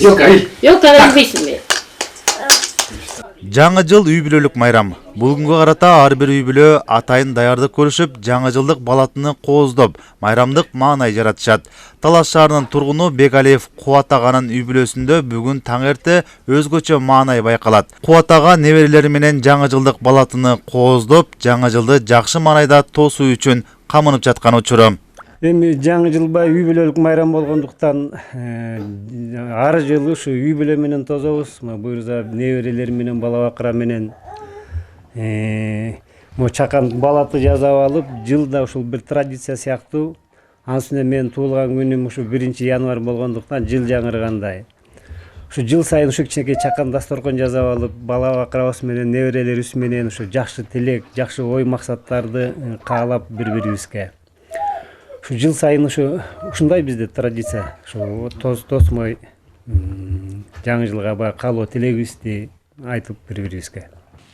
Yok hayır. Yok bilbейсиң mi? Жаңы жыл үй бүлөлүк майрам. Бүгүнгө карата ар бир үй бүлө атайын даярдык көрүшүп, жаңы жылдык балатыны кооздоп, майрамдык маанай жаратышат. Талас шаарынын тургуну Бегалиев Кубат аганын үй бүлөсүндө бүгүн таң эрте өзгөчө маанай байкалат. Кубат ага неберелери менен жаңы жылдык балатыны кооздоп, жаңы жылды жакшы маанайда тосуу үчүн камынып жаткан учуру. Эми жаңы жылбай үй бүлөлүк майрам болгондуктан ар жылы ушу үй бүлө менен тособуз. Буюрса неберелер менен бала бакыра менен чакан балаты жасап алып, жылда ушул бир традиция сыяктуу. Анын менин туулган күнүм ушу 1-январь болгондуктан жыл жаңыргандай. Ушу жыл сайын ушу кичинекей чакан дасторкон жасап алып, бала бакырабыз менен неберелерибиз менен ушу жакшы тилек, жакшы ой максаттарды каалап бири-бирибизге. Şu yıl sayını ушундай bizde традиция. Şu тосмой жаңы жылга баягы каалоо тилегибизди айтып бири-бирибизге.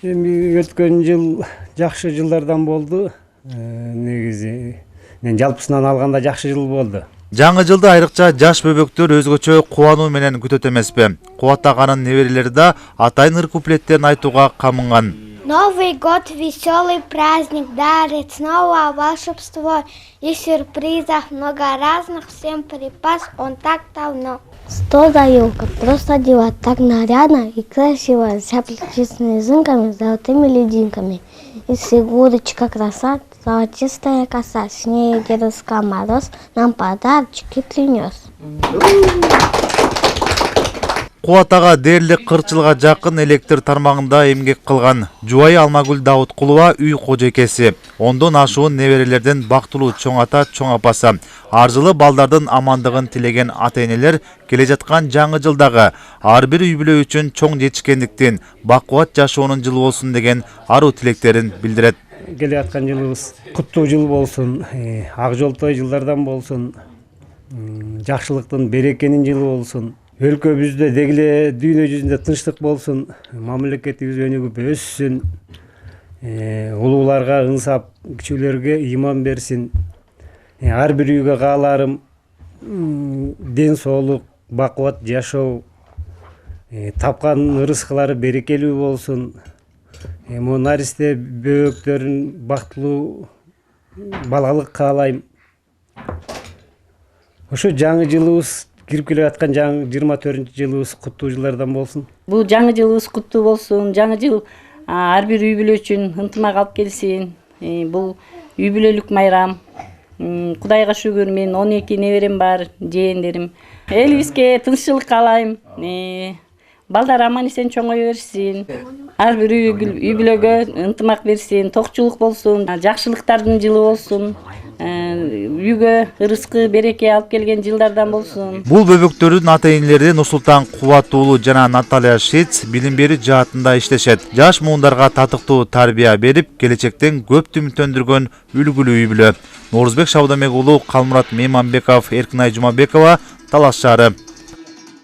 Эми өткөн жыл жакшы жылдардан болду. Негизи мен жалпысынан алганда жакшы жыл болду. Жаңы жылды айрыкча жаш бөбөктөр өзгөчө кубануу менен күтөт эмеспи. Кубат аганын неберелери да атайын ыр куплеттерин айтууга камынган. Новый год, веселый праздник, дарит снова волшебство и сюрпризов много разных, всем припас он так давно. Что за елка, просто диво, так нарядно и красиво, с аплетичными снежинками, золотыми лединками. И Снегурочка краса, золотистая коса, с ней Дедушка Мороз нам подарочки принес. Кубат ага дээрлик 40 жылга жакын электр тармагында эмгек кылган. Жубайы Алмагүл Даудкулова үй кожойкеси. Ондон ашуун неберелерден бактылуу чоң ата, чоң апасы. Ар жылы балдардын амандыгын тилеген ата-энелер келе жаткан жаңы жылдагы ар бир үй бүлө үчүн чоң жетишкендиктен бакубат жашоонун жылы болсун деген аруу тилектерин билдирет. Келе жаткан жылыбыз куттуу жыл болсун, ак жолтой жылдардан болсун, жакшылыктын, берекенин жылы болсун. Өлкөбүздө дегиле дүйнө жүзүндө тынчтык болсун, мамлекетибиз өнүгүп өссүн, улууларга ыңсап, кичүүлөргө ыйман берсин. Ар бир үйгө кааларым ден соолук, бакубат жашоо, тапкан ырыскылары берекелүү болсун. Наристе бөбөктөрүн бактылуу балалык каалайм. Ошо жаңы жылыбыз кирип келе аткан 24-жылыбыз куттуу жылдардан болсун. Бул жаңы жылыбыз куттуу болсун. Жаңы жыл ар бир үй бүлө үчүн ынтымак алып келсин. Бул үй бүлөлүк майрам. Кудайга шүгүр, мен 12 неберем бар, жээндерим. Элибизге тынччылык каалайм. Балдар аман эсен чоңое берсин. Ар бир үй бүлөгө ынтымак берсин, токчулук болсун, жакшылыктардын жылы болсун. Үйгө ырыскы, береке алып келген жылдардан болсун. Бул бөбөктөрдүн ата-энелери Нурсултан Кубат уулу жана Наталья Шиц билим берүү жаатында иштешет. Жаш муундарга татыктуу тарбия берип, келечектен көп үмүттөндүргөн үлгүлүү үй бүлө. Норузбек Шабдамек уулу, Калмурат Мейманбеков, Эркинай Жумабекова, Талас шаары.